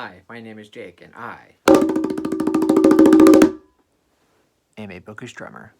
Hi, my name is Jake, and I am a bookish drummer.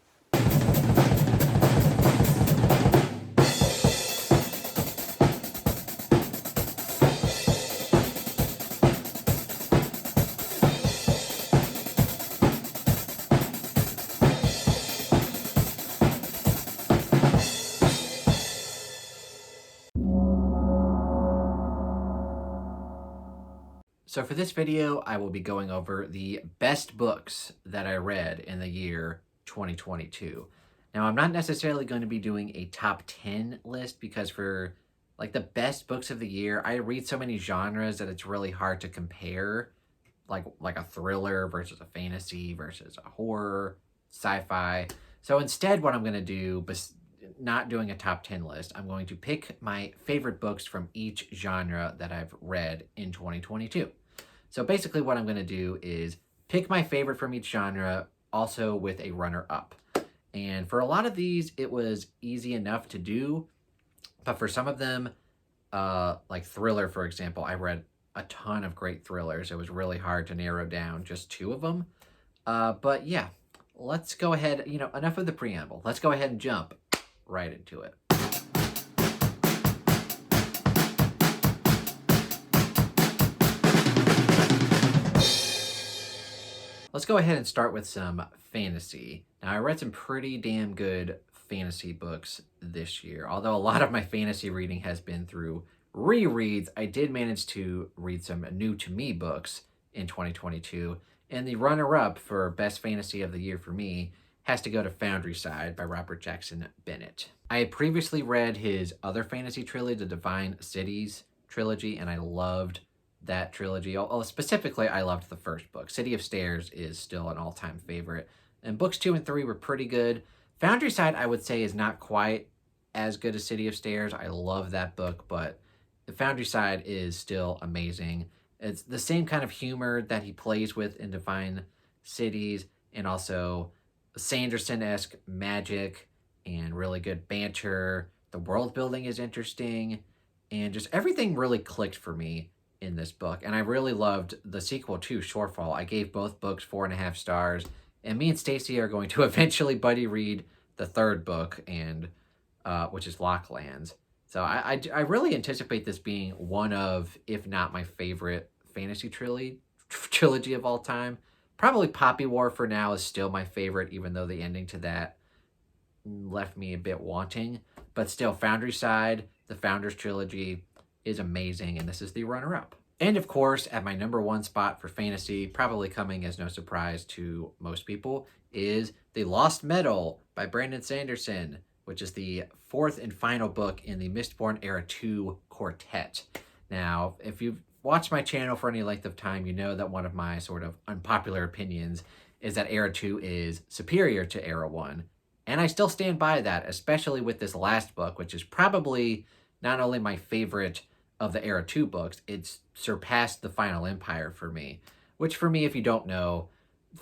So for this video, I will be going over the best books that I read in the year 2022. Now, I'm not necessarily going to be doing a top 10 list because for like the best books of the year, I read so many genres that it's really hard to compare like a thriller versus a fantasy versus a horror, sci-fi. So instead what I'm going to do, not doing a top 10 list, I'm going to pick my favorite books from each genre that I've read in 2022. So basically what I'm going to do is pick my favorite from each genre, also with a runner-up. And for a lot of these, it was easy enough to do, but for some of them, like thriller, for example, I read a ton of great thrillers. It was really hard to narrow down just two of them. But yeah, let's go ahead, enough of the preamble. Let's go ahead and jump right into it. Let's go ahead and start with some fantasy. Now, I read some pretty damn good fantasy books this year. Although a lot of my fantasy reading has been through rereads, I did manage to read some new to me books in 2022. And the runner-up for Best Fantasy of the Year for me has to go to Foundryside by Robert Jackson Bennett. I had previously read his other fantasy trilogy, the Divine Cities trilogy, and I loved that trilogy. Specifically, I loved the first book. City of Stairs is still an all-time favorite. And books 2 and 3 were pretty good. Foundryside, I would say, is not quite as good as City of Stairs. I love that book, but the Foundryside is still amazing. It's the same kind of humor that he plays with in Divine Cities, and also Sanderson-esque magic and really good banter. The world building is interesting, and just everything really clicked for me in this book. And I really loved the sequel to Shorefall. I gave both books 4.5 stars, and me and Stacy are going to eventually buddy read the third book, and which is Locklands. So I really anticipate this being one of, if not my favorite fantasy trilogy of all time. Probably Poppy War for now is still my favorite, even though the ending to that left me a bit wanting. But still, Foundryside, the Founders trilogy, is amazing, and this is the runner-up. And of course, at my number one spot for fantasy, probably coming as no surprise to most people, is The Lost Metal by Brandon Sanderson, which is the fourth and final book in the Mistborn Era 2 quartet. Now, if you've watched my channel for any length of time, you know that one of my sort of unpopular opinions is that Era 2 is superior to Era 1. And I still stand by that, especially with this last book, which is probably not only my favorite of the Era 2 books, it's surpassed the Final Empire for me. Which for me, if you don't know,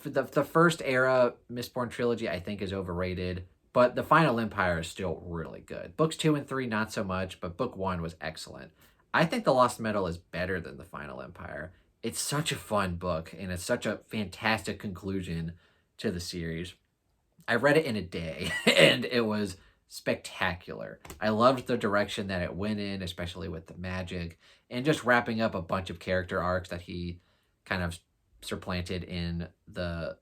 the first Era Mistborn trilogy I think is overrated, but the Final Empire is still really good. Books 2 and 3, not so much, but book 1 was excellent. I think The Lost Metal is better than the Final Empire. It's such a fun book, and it's such a fantastic conclusion to the series. I read it in a day, and it was spectacular. I loved the direction that it went in, especially with the magic, and just wrapping up a bunch of character arcs that he kind of supplanted in the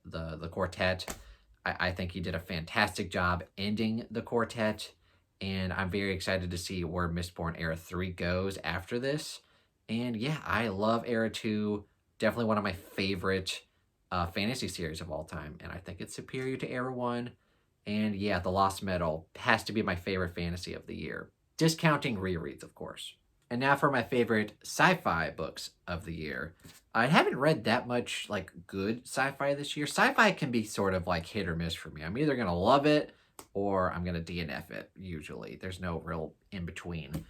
quartet. I think he did a fantastic job ending the quartet, and I'm very excited to see where Mistborn Era 3 goes after this. And yeah, I love Era 2. Definitely one of my favorite fantasy series of all time, and I think it's superior to Era 1. And yeah, The Lost Metal has to be my favorite fantasy of the year. Discounting rereads, of course. And now for my favorite sci-fi books of the year. I haven't read that much like good sci-fi this year. Sci-fi can be sort of like hit or miss for me. I'm either going to love it or I'm going to DNF it, usually. There's no real in-between.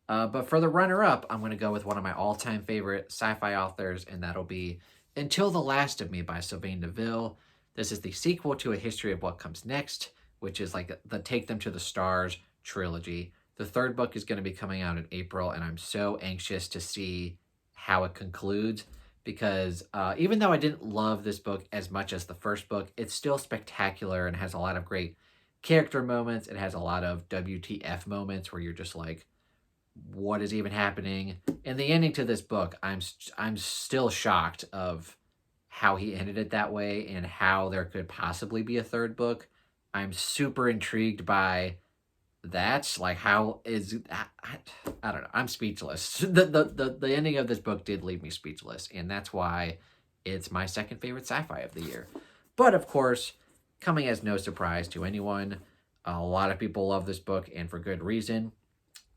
But for the runner-up, I'm going to go with one of my all-time favorite sci-fi authors, and that'll be Until the Last of Me by Sylvain Neville. This is the sequel to A History of What Comes Next, which is like the Take Them to the Stars trilogy. The third book is going to be coming out in April, and I'm so anxious to see how it concludes. because even though I didn't love this book as much as the first book, it's still spectacular and has a lot of great character moments. It has a lot of WTF moments where you're just like, what is even happening? And the ending to this book, I'm still shocked of how he ended it that way and how there could possibly be a third book. I'm super intrigued by that. Like, how is I don't know. I'm speechless. The ending of this book did leave me speechless, and that's why it's my second favorite sci-fi of the year. But of course, coming as no surprise to anyone, a lot of people love this book, and for good reason.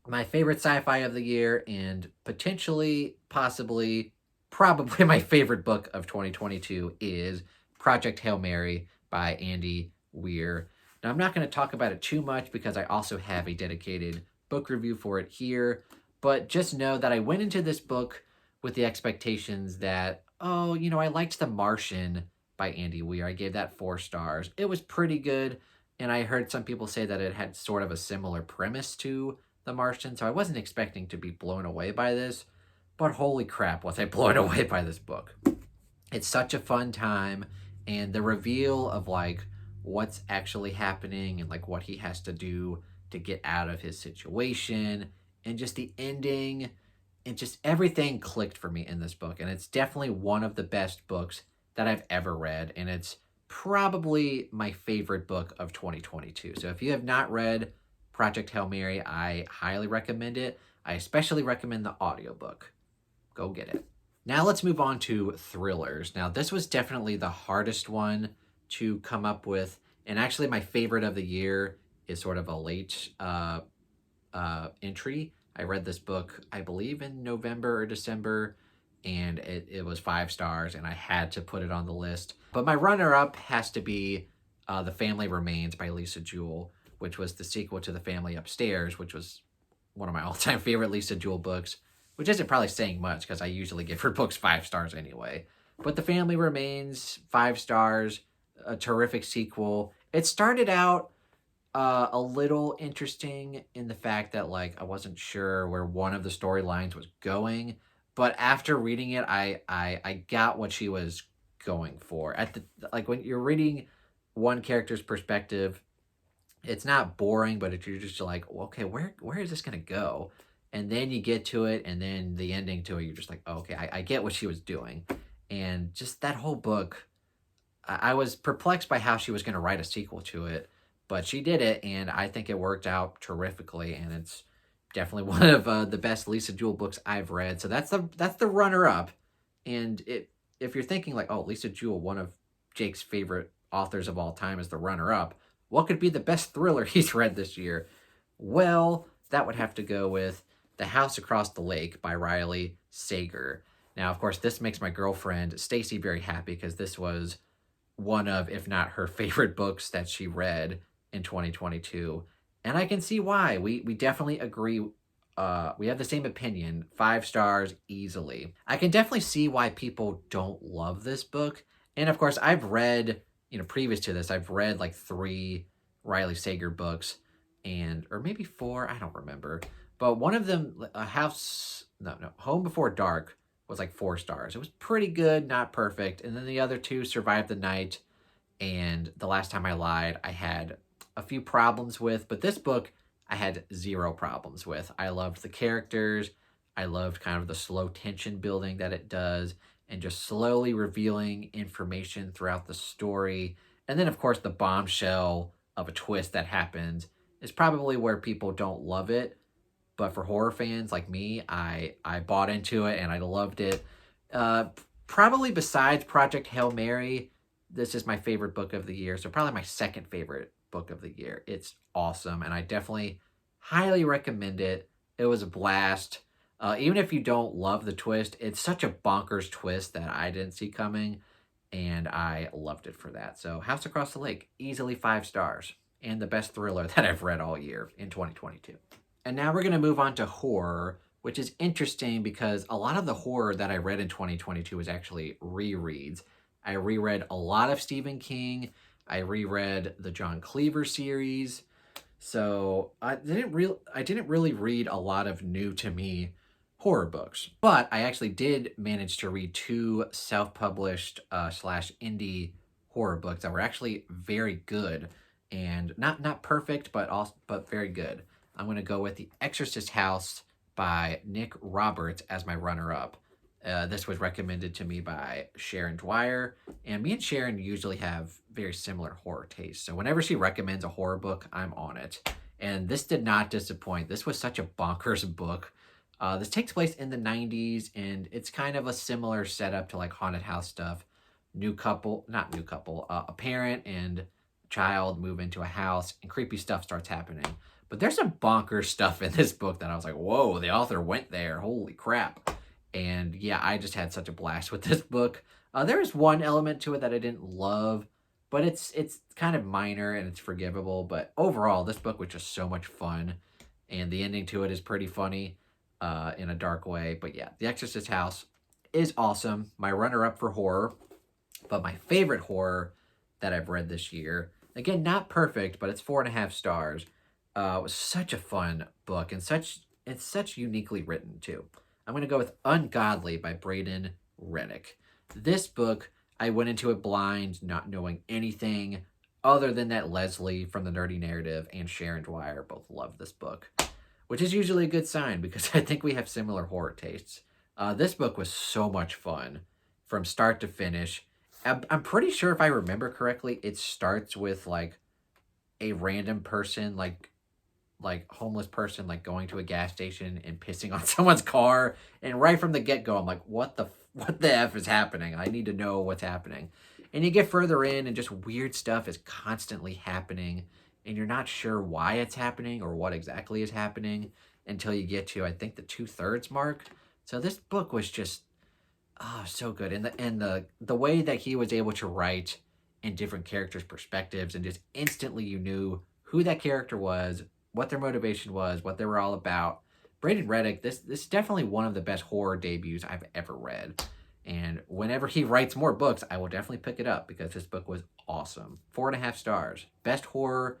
My favorite sci-fi of the year, and potentially, possibly, probably my favorite book of 2022 is Project Hail Mary by Andy Weir. Now, I'm not going to talk about it too much because I also have a dedicated book review for it here, but just know that I went into this book with the expectations that, oh, I liked The Martian by Andy Weir. I gave that 4 stars. It was pretty good, and I heard some people say that it had sort of a similar premise to The Martian, so I wasn't expecting to be blown away by this, but holy crap, was I blown away by this book. It's such a fun time, and the reveal of like what's actually happening and like what he has to do to get out of his situation, and just the ending, and just everything clicked for me in this book. And it's definitely one of the best books that I've ever read, and it's probably my favorite book of 2022. So if you have not read Project Hail Mary, I highly recommend it. I especially recommend the audiobook. Go get it. Now let's move on to thrillers. Now, this was definitely the hardest one to come up with, and actually my favorite of the year is sort of a late entry. I read this book, I believe, in November or December, and it was 5 stars, and I had to put it on the list. But my runner-up has to be The Family Remains by Lisa Jewell, which was the sequel to The Family Upstairs, which was one of my all-time favorite Lisa Jewell books, which isn't probably saying much because I usually give her books 5 stars anyway. But The Family Remains, 5 stars, a terrific sequel. It started out a little interesting in the fact that like I wasn't sure where one of the storylines was going, but after reading it, I got what she was going for. At the like when you're reading one character's perspective, it's not boring, but you're just like, well, okay, where is this gonna go? And then you get to it, and then the ending to it, you're just like, oh, okay, I get what she was doing. And just that whole book, I was perplexed by how she was going to write a sequel to it, but she did it, and I think it worked out terrifically, and it's definitely one of the best Lisa Jewell books I've read. So that's the runner up, and if you're thinking like, oh, Lisa Jewell, one of Jake's favorite authors of all time, is the runner up, what could be the best thriller he's read this year? Well, that would have to go with The House Across the Lake by Riley Sager. Now, of course, this makes my girlfriend Stacy very happy because this was one of, if not her favorite books that she read in 2022. And I can see why. We definitely agree. We have the same opinion. 5 stars easily. I can definitely see why people don't love this book. And of course, I've read, previous to this, I've read like 3 Riley Sager books, or maybe 4, I don't remember. But one of them, Home Before Dark, was like 4 stars. It was pretty good, not perfect. And then the other 2, Survive the Night and The Last Time I Lied, I had a few problems with. But this book, I had 0 problems with. I loved the characters. I loved kind of the slow tension building that it does, and just slowly revealing information throughout the story. And then, of course, the bombshell of a twist that happens is probably where people don't love it. But for horror fans like me, I bought into it and I loved it. Probably besides Project Hail Mary, this is my favorite book of the year. So probably my second favorite book of the year. It's awesome, and I definitely highly recommend it. It was a blast. Even if you don't love the twist, it's such a bonkers twist that I didn't see coming, and I loved it for that. So House Across the Lake, easily 5 stars, and the best thriller that I've read all year in 2022. And now we're going to move on to horror, which is interesting because a lot of the horror that I read in 2022 was actually rereads. I reread a lot of Stephen King. I reread the John Cleaver series. So I didn't really read a lot of new to me horror books. But I actually did manage to read two self-published slash indie horror books that were actually very good and not perfect, but very good. I'm going to go with The Exorcist House by Nick Roberts as my runner-up. This was recommended to me by Sharon Dwyer, and me and Sharon usually have very similar horror tastes. So whenever she recommends a horror book, I'm on it. And this did not disappoint. This was such a bonkers book. This takes place in the 90s, and it's kind of a similar setup to like haunted house stuff. Not new couple, a parent and child move into a house, and creepy stuff starts happening. But there's some bonkers stuff in this book that I was like, whoa, the author went there. Holy crap. And yeah, I just had such a blast with this book. There is one element to it that I didn't love, but it's kind of minor and it's forgivable. But overall, this book was just so much fun, and the ending to it is pretty funny in a dark way. But yeah, The Exorcist House is awesome. My runner-up for horror, but my favorite horror that I've read this year. Again, not perfect, but it's 4.5 stars. It was such a fun book, and it's such uniquely written too. I'm going to go with Ungodly by Braden Reddick. This book, I went into it blind, not knowing anything other than that Leslie from the Nerdy Narrative and Sharon Dwyer both love this book, which is usually a good sign because I think we have similar horror tastes. This book was so much fun from start to finish. I'm pretty sure if I remember correctly, it starts with like a random person, like homeless person, like going to a gas station and pissing on someone's car. And right from the get-go, I'm like, what the F is happening? I need to know what's happening. And you get further in and just weird stuff is constantly happening. And you're not sure why it's happening or what exactly is happening until you get to, I think, the 2/3 mark. So this book was just, oh, so good. And the way that he was able to write in different characters' perspectives, and just instantly you knew who that character was, what their motivation was, what they were all about. Braden Reddick, this is definitely one of the best horror debuts I've ever read. And whenever he writes more books, I will definitely pick it up because this book was awesome. 4.5 stars. Best horror,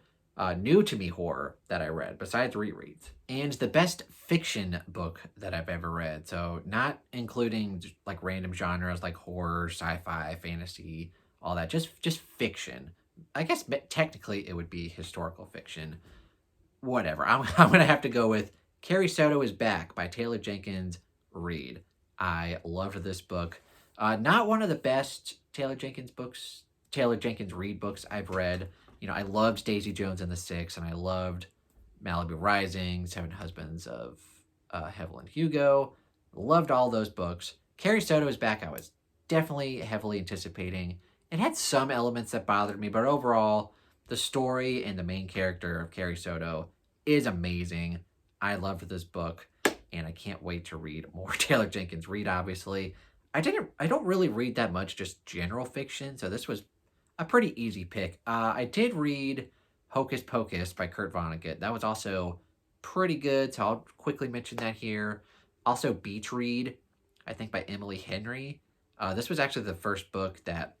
new to me horror that I read, besides rereads. And the best fiction book that I've ever read. So not including like random genres like horror, sci-fi, fantasy, all that. Just fiction. I guess technically it would be historical fiction. Whatever. I'm going to have to go with Carrie Soto is Back by Taylor Jenkins Reid. I loved this book. Not one of the best Taylor Jenkins Reid books I've read. You know, I loved Daisy Jones and the Six, and I loved Malibu Rising, Seven Husbands of Evelyn Hugo. Loved all those books. Carrie Soto is Back, I was definitely heavily anticipating. It had some elements that bothered me, but overall, the story and the main character of Carrie Soto is amazing. I loved this book, and I can't wait to read more Taylor Jenkins Reid, obviously. I don't really read that much, just general fiction, so this was a pretty easy pick. I did read Hocus Pocus by Kurt Vonnegut. That was also pretty good, so I'll quickly mention that here. Also, Beach Read, I think by Emily Henry. This was actually the first book that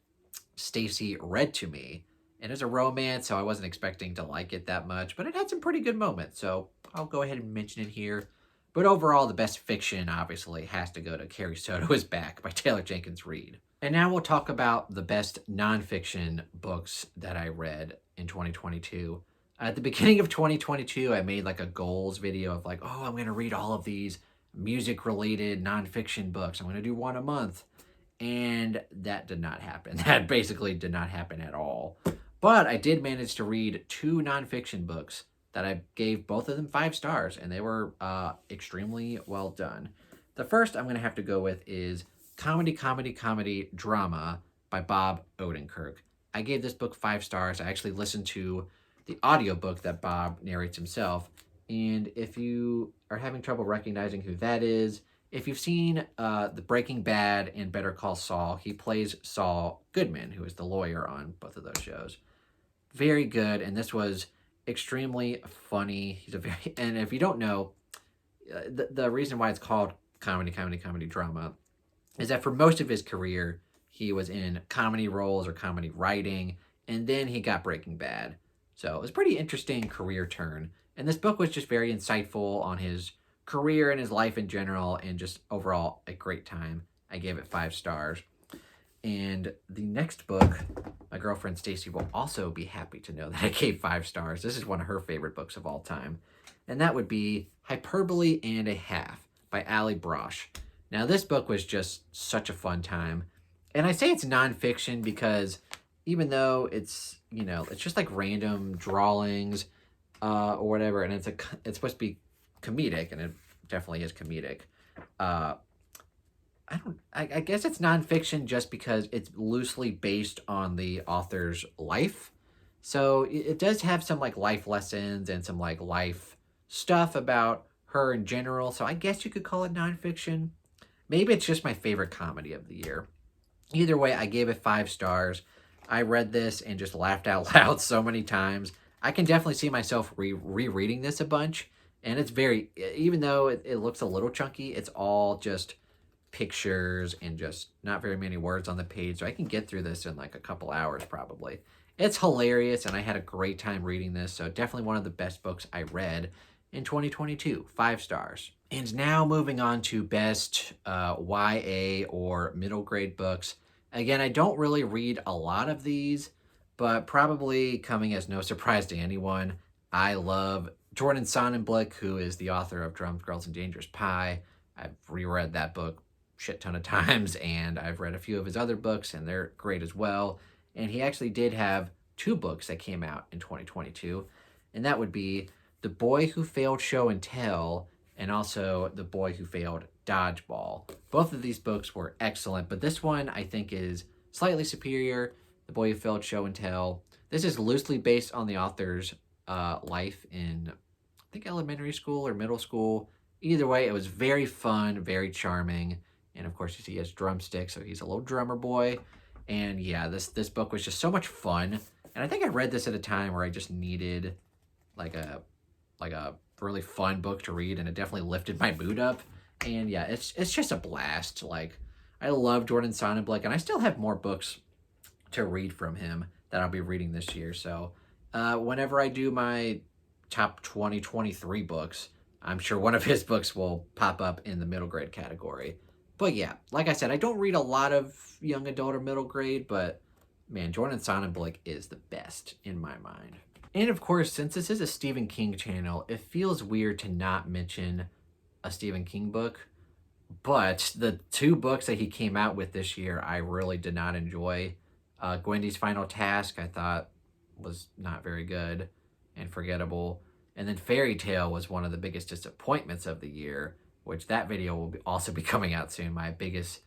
Stacy read to me. And it's a romance, so I wasn't expecting to like it that much, but it had some pretty good moments, so I'll go ahead and mention it here. But overall, the best fiction, obviously, has to go to Carrie Soto is Back by Taylor Jenkins Reid. And now we'll talk about the best nonfiction books that I read in 2022. At the beginning of 2022, I made like a goals video of like, oh, I'm going to read all of these music-related nonfiction books. I'm going to do one a month. And that did not happen. That basically did not happen at all. But I did manage to read two nonfiction books that I gave both of them 5 stars, and they were extremely well done. The first I'm going to have to go with is Comedy Drama by Bob Odenkirk. I gave this book 5 stars. I actually listened to the audiobook that Bob narrates himself, and if you are having trouble recognizing who that is, if you've seen the Breaking Bad and Better Call Saul, he plays Saul Goodman, who is the lawyer on both of those shows. Very good, and this was extremely funny. And if you don't know, the reason why it's called comedy drama is that for most of his career, he was in comedy roles or comedy writing, and then he got Breaking Bad. So it was a pretty interesting career turn. And this book was just very insightful on his career and his life in general, and just overall a great time. I gave it 5 stars. And the next book, my girlfriend Stacy will also be happy to know that I gave 5 stars. This is one of her favorite books of all time. And that would be Hyperbole and a Half by Ali Brosh. Now, this book was just such a fun time. And I say it's nonfiction because even though it's, it's just like random drawings or whatever, and it's supposed to be comedic, and it definitely is comedic. I guess it's nonfiction just because it's loosely based on the author's life. So it does have some like life lessons and some like life stuff about her in general. So I guess you could call it nonfiction. Maybe it's just my favorite comedy of the year. Either way, I gave it 5 stars. I read this and just laughed out loud so many times. I can definitely see myself rereading this a bunch. And it's very, even though it looks a little chunky, it's all just pictures and just not very many words on the page. So I can get through this in like a couple hours probably. It's hilarious, and I had a great time reading this. So definitely one of the best books I read in 2022. 5 stars. And now moving on to best YA or middle grade books. Again, I don't really read a lot of these, but probably coming as no surprise to anyone, I love Jordan Sonnenblick, who is the author of Drums, Girls, and Dangerous Pie. I've reread that book shit ton of times, and I've read a few of his other books, and they're great as well. And he actually did have 2 books that came out in 2022, and that would be The Boy Who Failed Show and Tell, and also The Boy Who Failed Dodgeball. Both of these books were excellent, but this one I think is slightly superior. The Boy Who Failed Show and Tell. This is loosely based on the author's life in, I think, elementary school or middle school. Either way, it was very fun, very charming. And of course, he has drumsticks, so he's a little drummer boy. And yeah, this book was just so much fun. And I think I read this at a time where I just needed like a really fun book to read, and it definitely lifted my mood up. And yeah, it's just a blast. Like, I love Jordan Sonnenblick, and I still have more books to read from him that I'll be reading this year. So whenever I do my top 2023 books, I'm sure one of his books will pop up in the middle grade category. But yeah, like I said, I don't read a lot of young adult or middle grade, but man, Jordan Sonnenblick is the best in my mind. And of course, since this is a Stephen King channel, it feels weird to not mention a Stephen King book. But the 2 books that he came out with this year, I really did not enjoy. Gwendy's Final Task, I thought was not very good and forgettable. And then Fairy Tale was one of the biggest disappointments of the year, which that video will also be coming out soon. My biggest,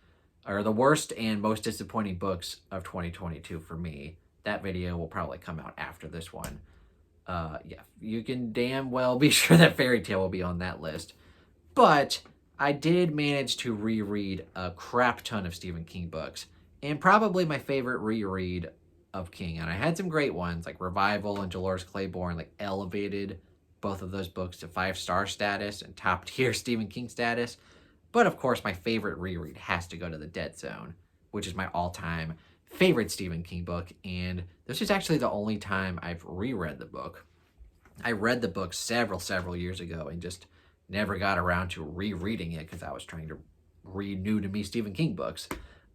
or the worst and most disappointing books of 2022 for me. That video will probably come out after this one. Yeah, you can damn well be sure that Fairy Tale will be on that list. But I did manage to reread a crap ton of Stephen King books, and probably my favorite reread of King. And I had some great ones, like Revival and Dolores Claiborne, like elevated both of those books to 5-star status and top tier Stephen King status. But of course, my favorite reread has to go to The Dead Zone, which is my all-time favorite Stephen King book. And this is actually the only time I've reread the book. I read the book several years ago and just never got around to rereading it because I was trying to read new to me Stephen King books.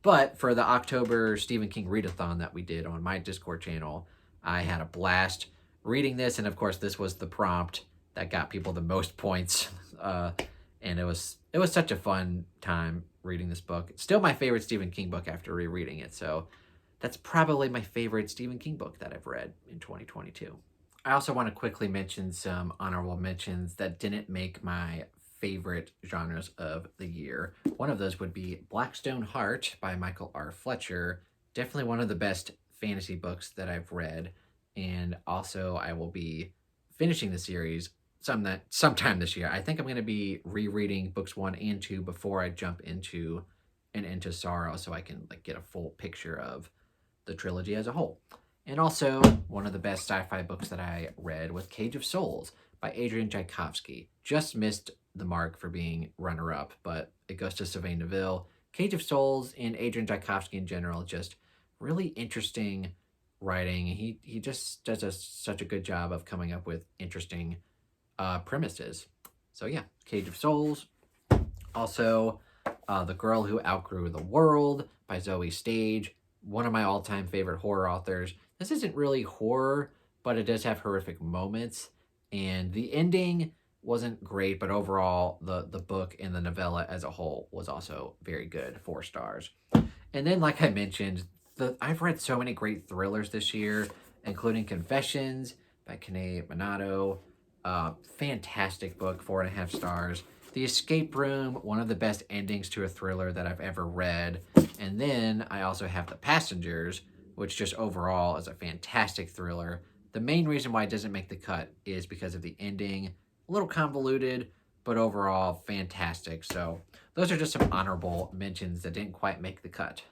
But for the October Stephen King readathon that we did on my Discord channel, I had a blast reading this. And of course, this was the prompt that got people the most points. And it was such a fun time reading this book. It's still my favorite Stephen King book after rereading it. So that's probably my favorite Stephen King book that I've read in 2022. I also want to quickly mention some honorable mentions that didn't make my favorite genres of the year. One of those would be Blackstone Heart by Michael R. Fletcher. Definitely one of the best fantasy books that I've read. And also, I will be finishing the series sometime this year. I think I'm going to be rereading books 1 and 2 before I jump into an Into Sorrow, so I can like get a full picture of the trilogy as a whole. And also, one of the best sci-fi books that I read was Cage of Souls by Adrian Tchaikovsky. Just missed the mark for being runner-up, but it goes to Sylvain Neville. Cage of Souls and Adrian Tchaikovsky in general, just really interesting writing. He just does such a good job of coming up with interesting premises. So yeah, Cage of Souls. Also, The Girl Who Outgrew the World by Zoe Stage, one of my all-time favorite horror authors. This isn't really horror, but it does have horrific moments, and the ending wasn't great, but overall, the book and the novella as a whole was also very good, 4 stars. And then, like I mentioned, I've read so many great thrillers this year, including Confessions by Kanae Minato. Fantastic book, 4.5 stars. The Escape Room, one of the best endings to a thriller that I've ever read. And then I also have The Passengers, which just overall is a fantastic thriller. The main reason why it doesn't make the cut is because of the ending. A little convoluted, but overall fantastic. So those are just some honorable mentions that didn't quite make the cut.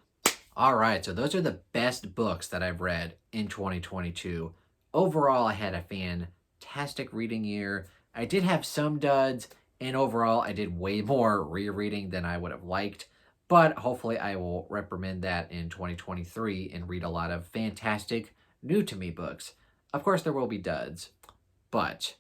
All right, so those are the best books that I've read in 2022. Overall, I had a fantastic reading year. I did have some duds, and overall, I did way more rereading than I would have liked. But hopefully, I will reprimand that in 2023 and read a lot of fantastic, new to me books. Of course, there will be duds, but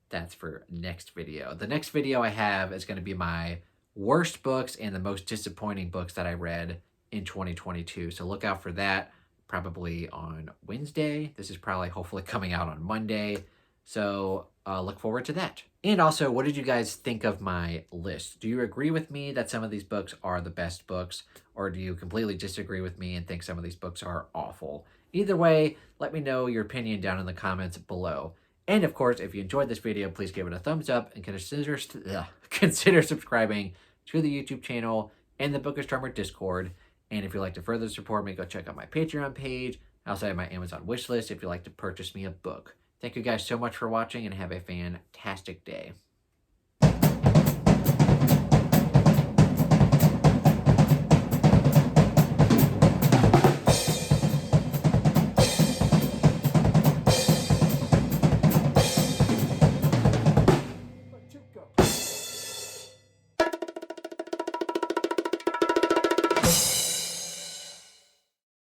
that's for next video. The next video I have is going to be my worst books and the most disappointing books that I read in 2022. So look out for that probably on Wednesday. This is probably hopefully coming out on Monday. So look forward to that. And also, what did you guys think of my list? Do you agree with me that some of these books are the best books, or do you completely disagree with me and think some of these books are awful? Either way, let me know your opinion down in the comments below. And of course, if you enjoyed this video, please give it a thumbs up and consider subscribing to the YouTube channel and the Book Astronomer Discord. And if you'd like to further support me, go check out my Patreon page. I also have my Amazon wishlist if you'd like to purchase me a book. Thank you guys so much for watching and have a fantastic day.